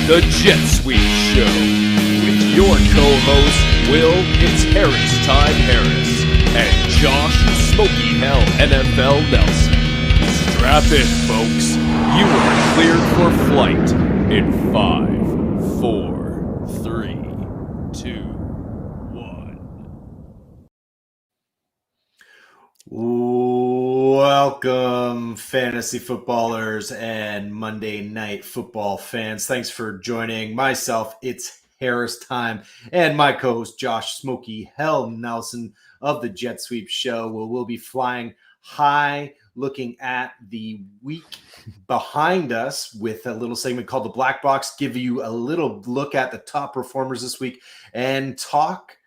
The Jet Sweep Show with your co-hosts Will It's Harris Time Harris and Josh Smokey-Hell NFL Nelson. Strap in, folks. You are cleared for flight in 5, 4, 3, 2, 1. Welcome, fantasy footballers and Monday Night Football fans. Thanks for joining myself. It's Harris Time and my co-host Josh Smokey-Hell Nelson of the Jet Sweep Show. We'll be flying high, looking at the week behind us with a little segment called the Black Box, give you a little look at the top performers this week and talk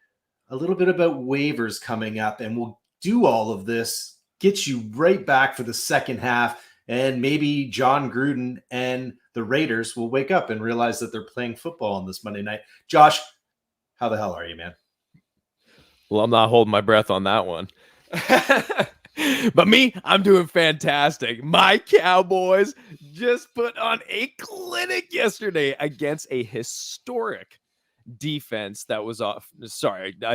a little bit about waivers coming up. And we'll do all of this, get you right back for the second half, and maybe John Gruden and the Raiders will wake up and realize that they're playing football on this Monday night. Josh, how the hell are you, man? Well, I'm not holding my breath on that one. But me, I'm doing fantastic. My Cowboys just put on a clinic yesterday against a historic defense that was a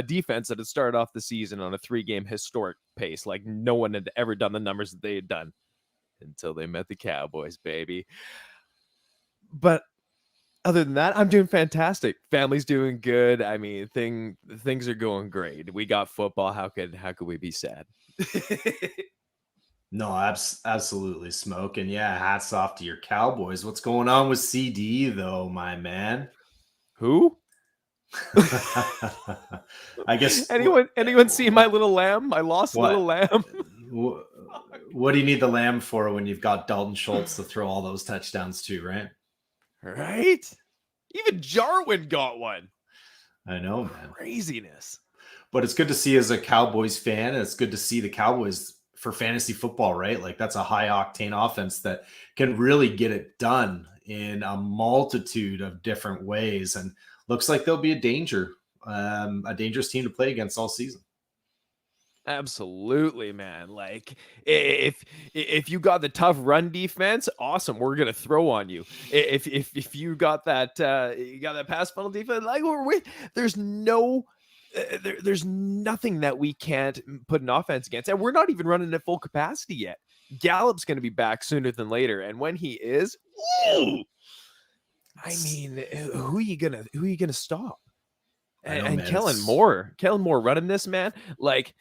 defense that had started off the season on a 3-game historic pace. Like no one had ever done the numbers that they had done until they met the Cowboys, baby. But other than that, I'm doing fantastic. Family's doing good. I mean, things are going great. We got football. How could we be sad? No, absolutely, Smoke. And yeah, hats off to your Cowboys. What's going on with CD, though, my man? Who? I guess anyone see my little lamb? My lost little lamb. What do you need the lamb for when you've got Dalton Schultz to throw all those touchdowns to, right? Right? Even Jarwin got one. I know, man. Craziness. But it's good to see as a Cowboys fan, and it's good to see the Cowboys for fantasy football, right? Like that's a high octane offense that can really get it done in a multitude of different ways. And looks like they'll be a dangerous team to play against all season. Absolutely, man. Like if you got the tough run defense, awesome. We're gonna throw on you. If you got that pass funnel defense, like there's nothing that we can't put an offense against, and we're not even running at full capacity yet. Gallup's going to be back sooner than later, and when he is, I mean, who are you gonna stop? And Kellen Moore running this, man. Like,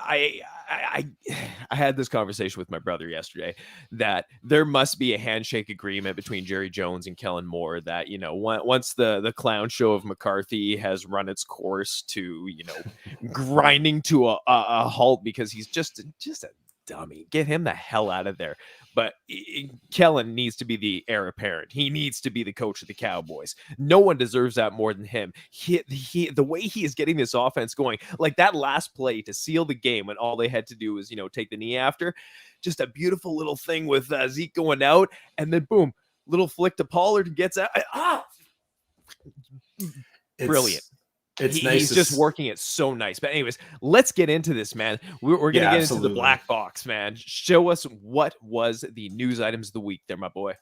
I had this conversation with my brother yesterday that there must be a handshake agreement between Jerry Jones and Kellen Moore that, you know, once the clown show of McCarthy has run its course to, you know, grinding to a halt because he's just a dummy. Get him the hell out of there. But Kellen needs to be the heir apparent. He needs to be the coach of the Cowboys. No one deserves that more than him. The way he is getting this offense going, like that last play to seal the game when all they had to do was, you know, take the knee after, just a beautiful little thing with Zeke going out, and then boom, little flick to Pollard gets out. Brilliant. It's nice. He's just working it so nice. But anyways, let's get into this, man. We're going to get into the black box, man. Show us what was the news items of the week there, my boy.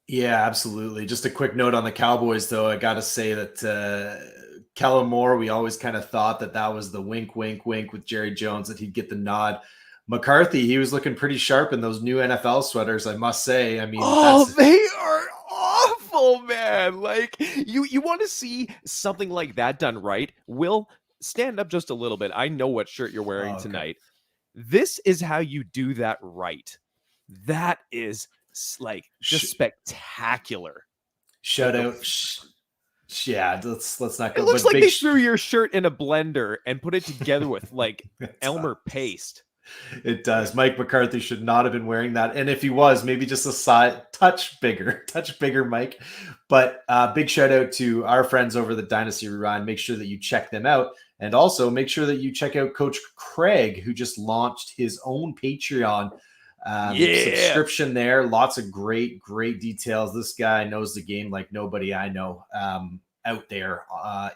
Yeah, absolutely. Just a quick note on the Cowboys, though. I got to say that Kellen Moore, we always kind of thought that was the wink, wink, wink with Jerry Jones, that he'd get the nod. McCarthy, he was looking pretty sharp in those new NFL sweaters, I must say. I mean, they are awful, man. Like you want to see something like that done right. Will, stand up just a little bit. I know what shirt you're wearing tonight. This is how you do that right. That is like just spectacular. Shout out. Yeah, let's not go. It looks like they threw your shirt in a blender and put it together with like Elmer paste. It does. Mike McCarthy should not have been wearing that. And if he was, maybe just a touch bigger, Mike. But big shout out to our friends over the Dynasty Rewind. Make sure that you check them out. And also make sure that you check out Coach Craig, who just launched his own Patreon subscription there. Lots of great details. This guy knows the game like nobody I know. out there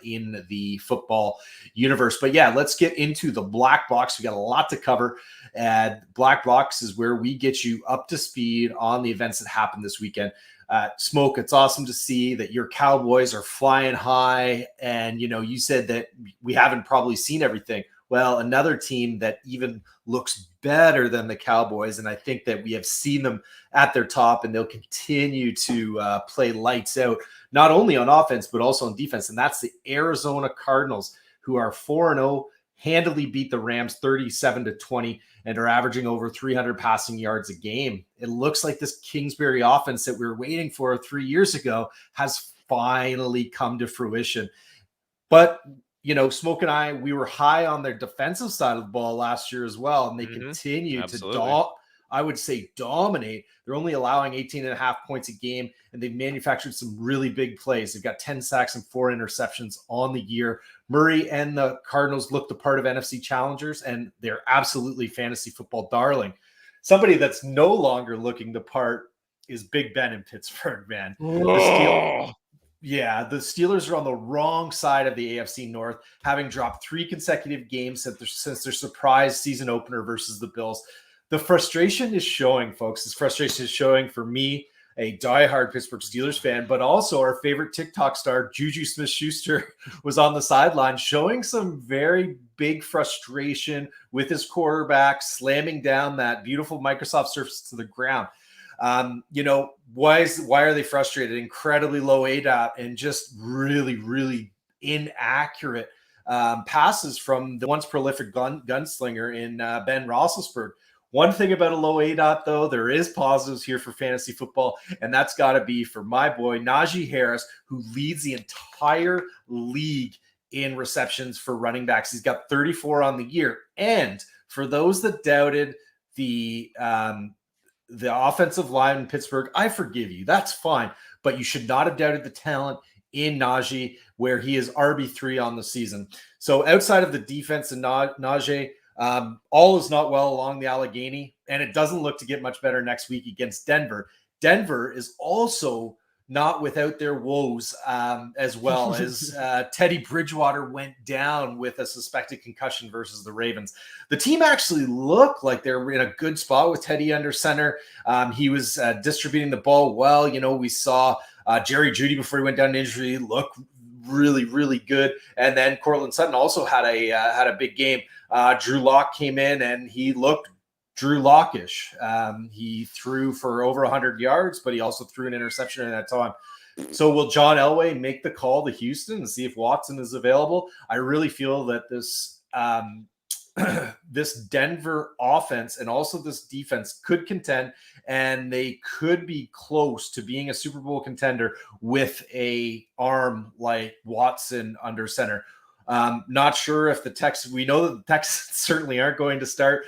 in the football universe. But yeah, let's get into the Black Box. We got a lot to cover. And Black Box is where we get you up to speed on the events that happened this weekend. Smoke, it's awesome to see that your Cowboys are flying high. And, you said that we haven't probably seen everything. Well, another team that even looks better than the Cowboys, and I think that we have seen them at their top, and they'll continue to play lights out, not only on offense, but also on defense, and that's the Arizona Cardinals, who are 4-0, handily beat the Rams 37-20, and are averaging over 300 passing yards a game. It looks like this Kingsbury offense that we were waiting for 3 years ago has finally come to fruition. But Smoke and I, we were high on their defensive side of the ball last year as well, and they continue to, I would say, dominate. They're only allowing 18.5 points a game, and they've manufactured some really big plays. They've got 10 sacks and 4 interceptions on the year. Murray and the Cardinals look the part of NFC challengers, and they're absolutely fantasy football darling. Somebody that's no longer looking the part is Big Ben in Pittsburgh, man. The Steelers are on the wrong side of the AFC North, having dropped 3 consecutive games since their surprise season opener versus the Bills. The frustration is showing, folks. This frustration is showing for me, a diehard Pittsburgh Steelers fan, but also our favorite TikTok star, Juju Smith-Schuster, was on the sideline showing some very big frustration with his quarterback, slamming down that beautiful Microsoft Surface to the ground. Why are they frustrated? Incredibly low ADOT and just really, really inaccurate passes from the once prolific gunslinger in Ben Roethlisberger. One thing about a low ADOT, though, there is positives here for fantasy football, and that's got to be for my boy Najee Harris, who leads the entire league in receptions for running backs. He's got 34 on the year. And for those that doubted the offensive line in Pittsburgh, I forgive you. That's fine. But you should not have doubted the talent in Najee, where he is RB3 on the season. So outside of the defense and Najee, all is not well along the Allegheny, and it doesn't look to get much better next week against Denver. Denver is also not without their woes, as well as Teddy Bridgewater went down with a suspected concussion versus the Ravens. The team actually looked like they're in a good spot with Teddy under center. He was distributing the ball well. We saw Jerry Jeudy before he went down to injury look really, really good. And then Cortland Sutton also had a big game. Drew Lock came in and he looked Drew Lockish. He threw for over 100 yards, but he also threw an interception in that time. So will John Elway make the call to Houston and see if Watson is available? I really feel that this this Denver offense and also this defense could contend, and they could be close to being a Super Bowl contender with a arm like Watson under center. Not sure if the Texans, we know that the Texans certainly aren't going to start.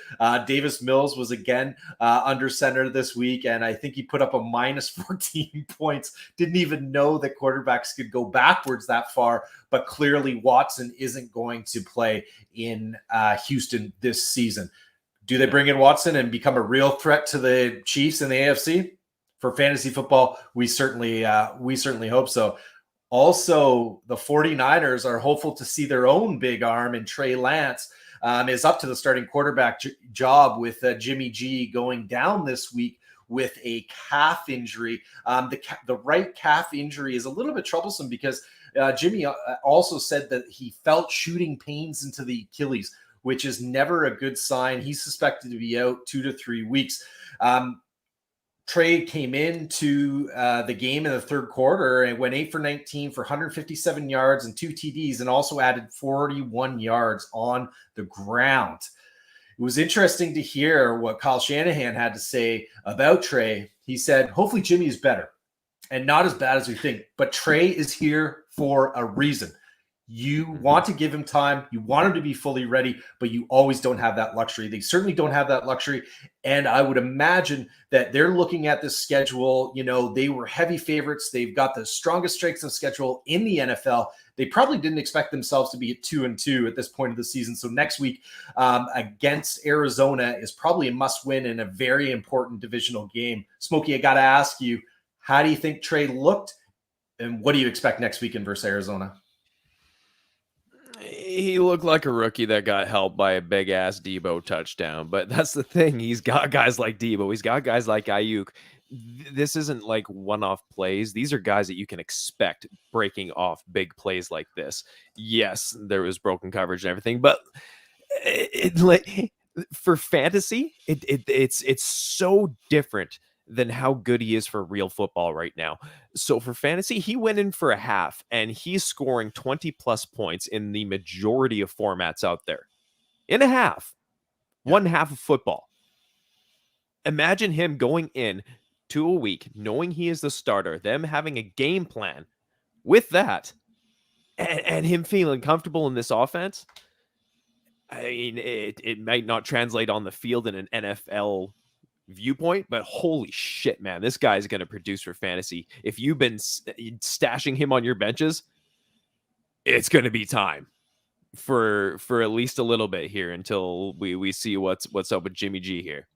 Davis Mills was again under center this week, and I think he put up a minus 14 points. Didn't even know that quarterbacks could go backwards that far, but clearly Watson isn't going to play in Houston this season. Do they bring in Watson and become a real threat to the Chiefs in the AFC? For fantasy football, we certainly hope so. Also, the 49ers are hopeful to see their own big arm, and Trey Lance is up to the starting quarterback job with Jimmy G going down this week with a calf injury. The right calf injury is a little bit troublesome because Jimmy also said that he felt shooting pains into the Achilles, which is never a good sign. He's suspected to be out 2 to 3 weeks. Trey came into the game in the third quarter and went 8 for 19 for 157 yards and 2 TDs, and also added 41 yards on the ground. It was interesting to hear what Kyle Shanahan had to say about Trey. He said, hopefully Jimmy is better and not as bad as we think, but Trey is here for a reason. You want to give him time. You want him to be fully ready, but you always don't have that luxury. They certainly don't have that luxury. And I would imagine that they're looking at this schedule. They were heavy favorites. They've got the strongest strengths of schedule in the NFL. They probably didn't expect themselves to be at 2-2 at this point of the season. So next week against Arizona is probably a must win in a very important divisional game. Smokey, I got to ask you, how do you think Trey looked And what do you expect next weekend versus Arizona? He looked like a rookie that got helped by a big ass Debo touchdown. But that's the thing. He's got guys like Debo. He's got guys like Ayuk. This isn't like one-off plays. These are guys that you can expect breaking off big plays like this. Yes, there was broken coverage and everything, but for fantasy, it's so different than how good he is for real football right now. So for fantasy, he went in for a half and he's scoring 20 plus points in the majority of formats out there. In a half. Yeah. One half of football. Imagine him going in to a week, knowing he is the starter, them having a game plan with that, and him feeling comfortable in this offense. I mean, it might not translate on the field in an NFL viewpoint, but holy shit, man, this guy's going to produce for fantasy. If you've been stashing him on your benches, it's going to be time for at least a little bit here until we see what's up with Jimmy G here.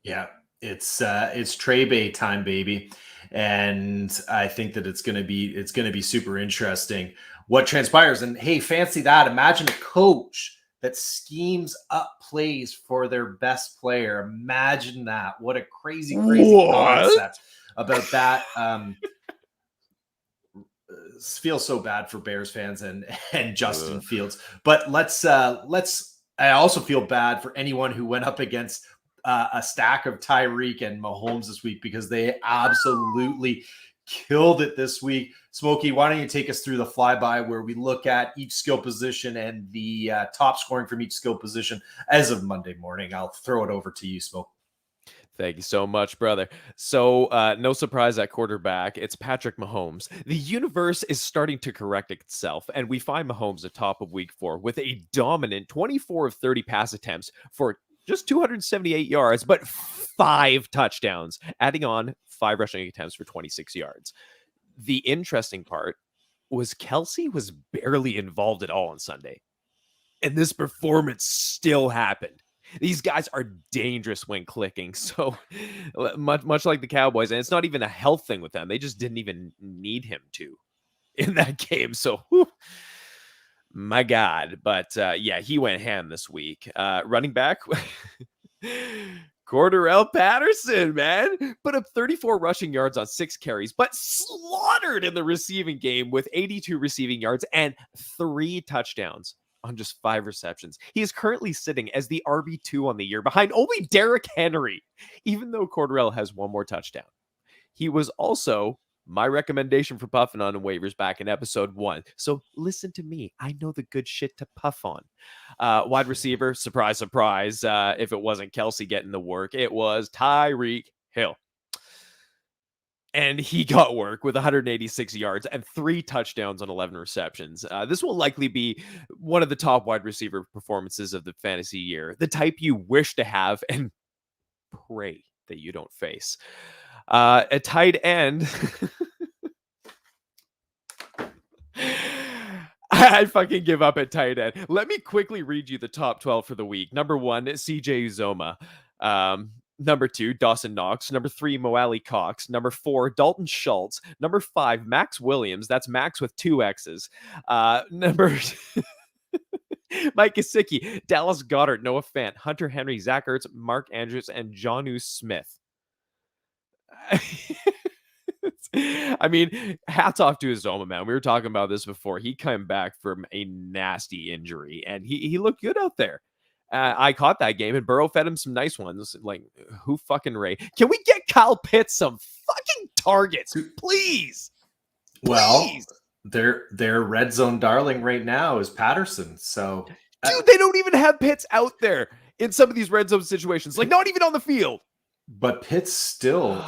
Yeah, it's Trey Bay time, baby, and I think that it's gonna be super interesting what transpires. And hey, fancy that! Imagine a coach that schemes up plays for their best player. Imagine that! What a crazy concept about that. Feel so bad for Bears fans and Justin Fields, but let's. I also feel bad for anyone who went up against a stack of Tyreek and Mahomes this week, because they absolutely killed it this week. Smokey, why don't you take us through the flyby where we look at each skill position and the top scoring from each skill position as of Monday morning? I'll throw it over to you, Smoke. Thank you so much, brother. So no surprise at quarterback, it's Patrick Mahomes. The universe is starting to correct itself, and we find Mahomes atop of week 4 with a dominant 24 of 30 pass attempts for just 278 yards, but 5 touchdowns, adding on 5 rushing attempts for 26 yards. The interesting part was Kelsey was barely involved at all on Sunday, and this performance still happened. These guys are dangerous when clicking, so much like the Cowboys, and it's not even a health thing with them. They just didn't even need him to in that game, so whew. My God. But yeah, he went ham this week. Running back, Cordarrelle Patterson, man, put up 34 rushing yards on 6 carries, but slaughtered in the receiving game with 82 receiving yards and 3 touchdowns on just 5 receptions. He is currently sitting as the RB2 on the year behind only Derrick Henry, even though Cordarrelle has 1 more touchdown. He was also my recommendation for puffing on waivers back in episode 1. So listen to me. I know the good shit to puff on. Wide receiver, surprise, surprise. If it wasn't Kelsey getting the work, it was Tyreek Hill. And he got work with 186 yards and 3 touchdowns on 11 receptions. This will likely be one of the top wide receiver performances of the fantasy year. The type you wish to have and pray that you don't face. A tight end. I fucking give up at tight end. Let me quickly read you the top 12 for the week. Number 1, CJ Uzomah. Number 2, Dawson Knox. Number 3, Moali Cox. Number 4, Dalton Schultz. Number 5, Max Williams. That's Max with 2 X's. Number Mike Gesicki, Dallas Goedert, Noah Fant, Hunter Henry, Zach Ertz, Mark Andrews, and Jonnu Smith. I mean, hats off to Uzomah, man. We were talking about this before. He came back from a nasty injury, and he looked good out there. I caught that game, and Burrow fed him some nice ones. Like, who fucking Ray? Can we get Kyle Pitts some fucking targets, please? Well, their red zone darling right now is Patterson. So, dude, they don't even have Pitts out there in some of these red zone situations. Like, not even on the field. But Pitts still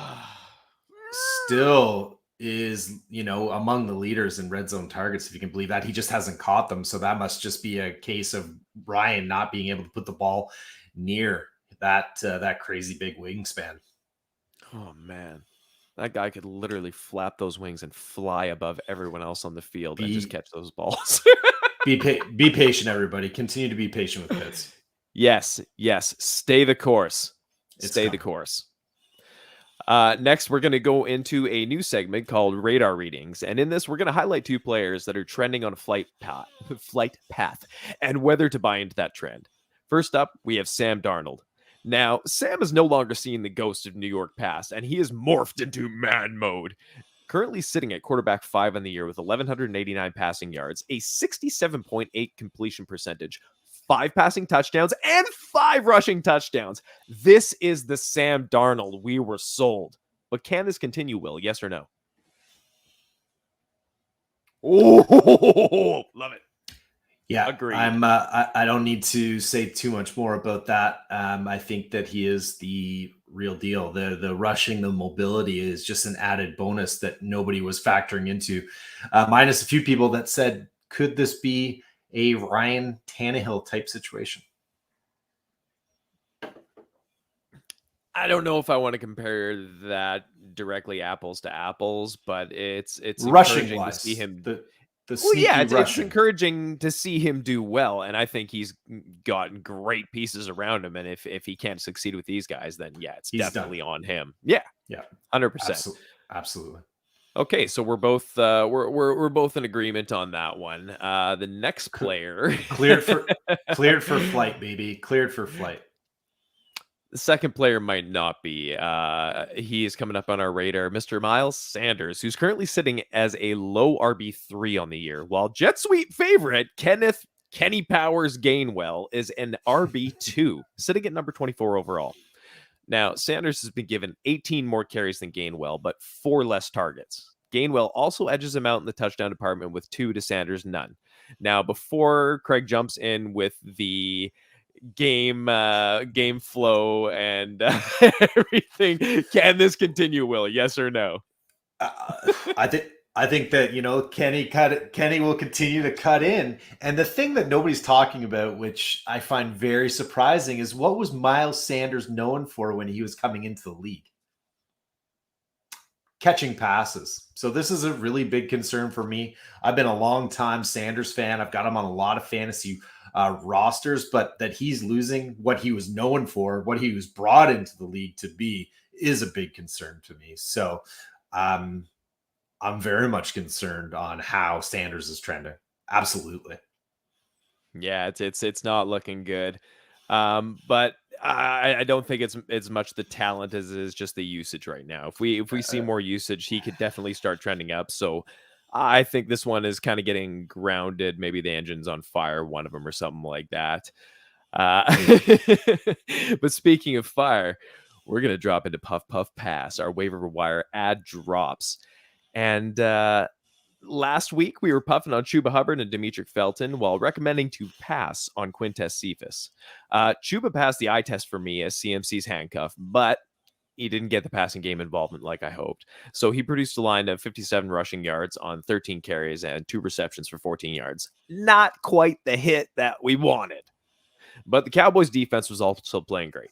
is, among the leaders in red zone targets, if you can believe that. He just hasn't caught them. So that must just be a case of Ryan not being able to put the ball near that crazy big wingspan. Oh, man. That guy could literally flap those wings and fly above everyone else on the field and just catch those balls. Be patient, everybody. Continue to be patient with Pitts. Yes. Stay the course. Stay the course. Next, we're going to go into a new segment called Radar Readings. And in this, we're going to highlight 2 players that are trending on a flight path and whether to buy into that trend. First up, we have Sam Darnold. Now, Sam is no longer seeing the ghost of New York past, and he is morphed into man mode. Currently sitting at quarterback 5 on the year with 1,189 passing yards, a 67.8 completion percentage, 5 passing touchdowns, and 5 rushing touchdowns. This is the Sam Darnold we were sold. But can this continue, Will? Yes or no? Oh, love it. Yeah, agreed. I don't need to say too much more about that. I think that he is the real deal. The rushing, the mobility is just an added bonus that nobody was factoring into. Minus a few people that said, could this be a Ryan Tannehill type situation? I don't know if I want to compare that directly apples to apples, but it's Rushing encouraging wise, to see him. It's encouraging to see him do well, and I think he's gotten great pieces around him. And if he can't succeed with these guys, then he's definitely on him. Yeah, 100%, absolutely. Okay, so we're both we're both in agreement on that one. The next player cleared for flight, baby. Cleared for flight. The second player might not be. He is coming up on our radar, Mr. Miles Sanders, who's currently sitting as a low RB3 on the year, while Jet Suite favorite Kenny Powers Gainwell is an RB2, sitting at number 24 overall. Now, Sanders has been given 18 more carries than Gainwell, but 4 less targets. Gainwell also edges him out in the touchdown department with 2 to Sanders' none. Now, before Craig jumps in with the game flow and everything, can this continue, Will? Yes or no? I think that Kenny will continue to cut in. And the thing that nobody's talking about, which I find very surprising, is what was Miles Sanders known for when he was coming into the league? Catching passes. So this is a really big concern for me. I've been a long time Sanders fan. I've got him on a lot of fantasy rosters, but that he's losing what he was known for, what he was brought into the league to be, is a big concern to me. So I'm very much concerned on how Sanders is trending. Absolutely. Yeah, it's not looking good. But I don't think it's much the talent as it is just the usage right now. If we see more usage, he could definitely start trending up. So I think this one is kind of getting grounded. Maybe the engine's on fire, one of them, or something like that. But speaking of fire, we're gonna drop into Puff Puff Pass, our waiver wire ad drops. And last week, we were puffing on Chuba Hubbard and Demetric Felton while recommending to pass on Quintez Cephas. Chuba passed the eye test for me as CMC's handcuff, but he didn't get the passing game involvement like I hoped. So he produced a line of 57 rushing yards on 13 carries and 2 receptions for 14 yards. Not quite the hit that we wanted. But the Cowboys defense was also playing great.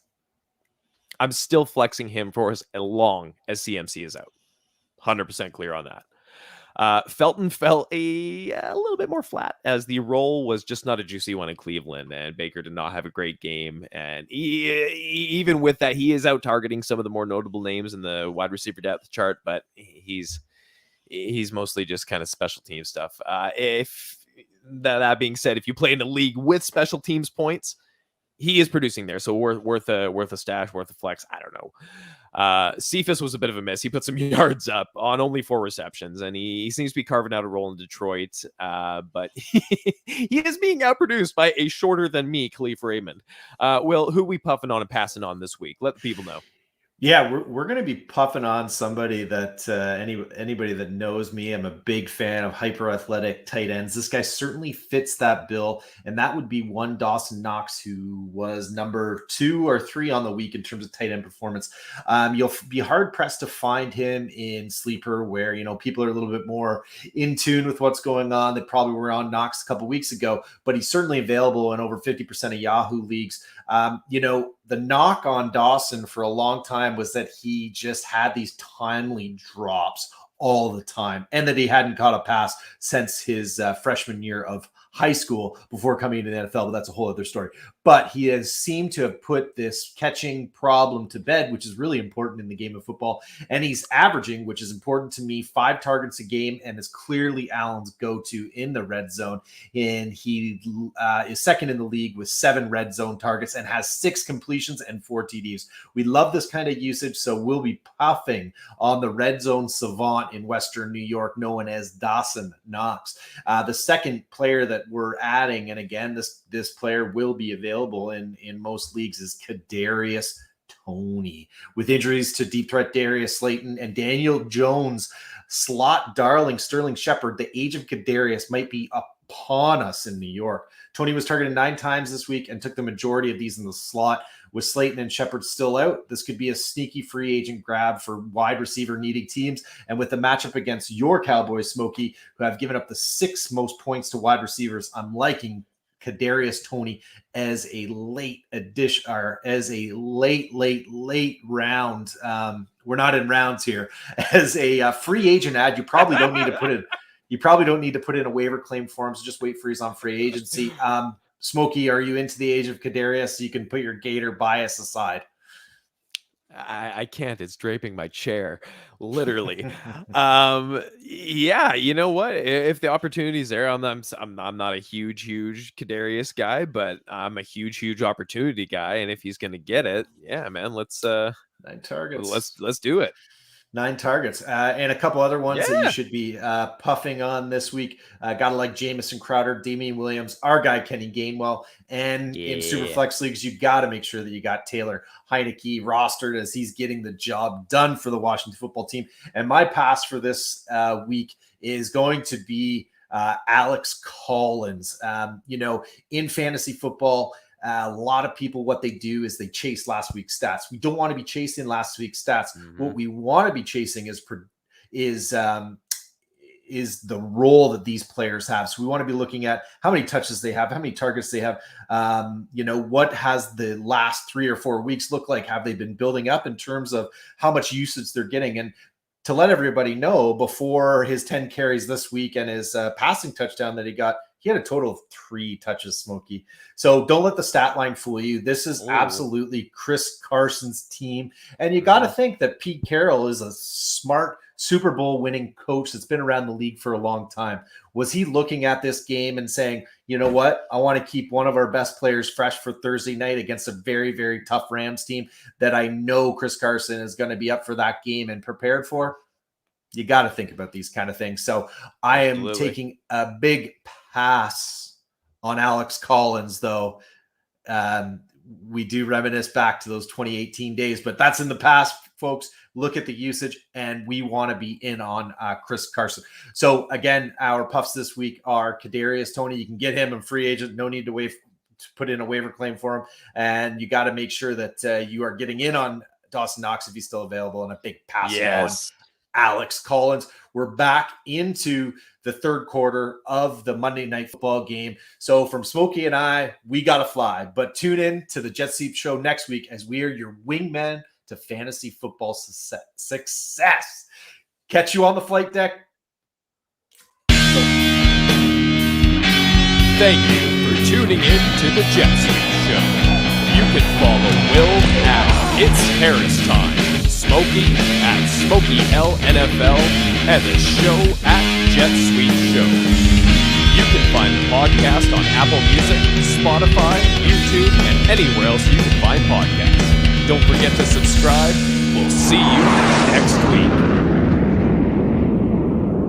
I'm still flexing him for as long as CMC is out. 100% clear on that. Felton fell a little bit more flat as the role was just not a juicy one in Cleveland, and Baker did not have a great game. And even with that, he is out targeting some of the more notable names in the wide receiver depth chart, but he's mostly just kind of special team stuff. If that being said, if you play in a league with special teams points, he is producing there, so worth a stash, worth a flex. I don't know. Cephas was a bit of a miss. He put some yards up on only 4 receptions, and he seems to be carving out a role in Detroit. But he is being outproduced by a shorter than me, Khalif Raymond. Will, who we puffing on and passing on this week? Let the people know. Yeah, we're going to be puffing on somebody that anybody that knows me, I'm a big fan of hyper athletic tight ends. This guy certainly fits that bill, and that would be one Dawson Knox, who was number 2 or 3 on the week in terms of tight end performance. You'll be hard pressed to find him in sleeper, where people are a little bit more in tune with what's going on. They probably were on Knox a couple weeks ago, but he's certainly available in over 50% of Yahoo leagues. The knock on Dawson for a long time was that he just had these timely drops all the time, and that he hadn't caught a pass since his freshman year of high school before coming into the NFL, but that's a whole other story. But he has seemed to have put this catching problem to bed, which is really important in the game of football. And he's averaging, which is important to me, 5 targets a game, and is clearly Allen's go-to in the red zone. And he is second in the league with 7 red zone targets and has 6 completions and 4 TDs. We love this kind of usage, so we'll be puffing on the red zone savant in Western New York, known as Dawson Knox. The second player that we're adding, and again, this player will be available in most leagues, is Kadarius Toney. With injuries to deep threat Darius Slayton and Daniel Jones, slot darling Sterling Shepard, the age of Kadarius might be upon us in New York. Toney was targeted 9 times this week and took the majority of these in the slot. With Slayton and Shepard still out, this could be a sneaky free agent grab for wide receiver needing teams. And with the matchup against your Cowboys, Smokey, who have given up the 6th most points to wide receivers, I'm liking Kadarius Toney as a late addition, or as a late round. We're not in rounds here. As a free agent ad, you probably don't need to put it. You probably don't need to put in a waiver claim for him. So just wait for he's on free agency. Smokey, are you into the age of Kadarius? You can put your Gator bias aside. I can't. It's draping my chair, literally. Yeah, you know what? If the opportunity's there, I'm not a huge Kadarius guy, but I'm a huge opportunity guy. And if he's going to get it, yeah, man, let's 9 targets. Let's do it. 9 targets and a couple other ones that you should be puffing on this week. Gotta like Jamison Crowder, Damian Williams, our guy Kenny Gainwell, and in Superflex leagues, you got to make sure that you got Taylor Heineke rostered as he's getting the job done for the Washington football team. And my pass for this week is going to be Alex Collins. In fantasy football, a lot of people, what they do is they chase last week's stats. We don't want to be chasing last week's stats. Mm-hmm. What we want to be chasing is the role that these players have. So we want to be looking at how many touches they have, how many targets they have. What has the last 3 or 4 weeks look like? Have they been building up in terms of how much usage they're getting? And to let everybody know, before his 10 carries this week and his passing touchdown that he got, he had a total of 3 touches, Smokey. So don't let the stat line fool you. This is absolutely Chris Carson's team. And you got to think that Pete Carroll is a smart Super Bowl winning coach that's been around the league for a long time. Was he looking at this game and saying, you know what, I want to keep one of our best players fresh for Thursday night against a very, very tough Rams team that I know Chris Carson is going to be up for that game and prepared for? You got to think about these kind of things. So I am taking a big pass on Alex Collins, though. We do reminisce back to those 2018 days, but that's in the past, folks. Look at the usage, and we want to be in on Chris Carson. So again, our puffs this week are Kadarius Toney. You can get him in free agent. No need to put in a waiver claim for him. And you got to make sure that you are getting in on Dawson Knox if he's still available, and a big pass on Alex Collins. We're back into the third quarter of the Monday Night Football game. So from Smokey and I, we got to fly. But tune in to the Jet Seat Show next week as we are your wingmen to fantasy football success. Catch you on the flight deck. Thank you for tuning in to the Jet Seat Show. You can follow Will at It's Harris Time, Smokey at Smokey-Hell NFL, and the show at Jet Suite Show. You can find the podcast on Apple Music, Spotify, YouTube, and anywhere else you can find podcasts. Don't forget to subscribe. We'll see you next week.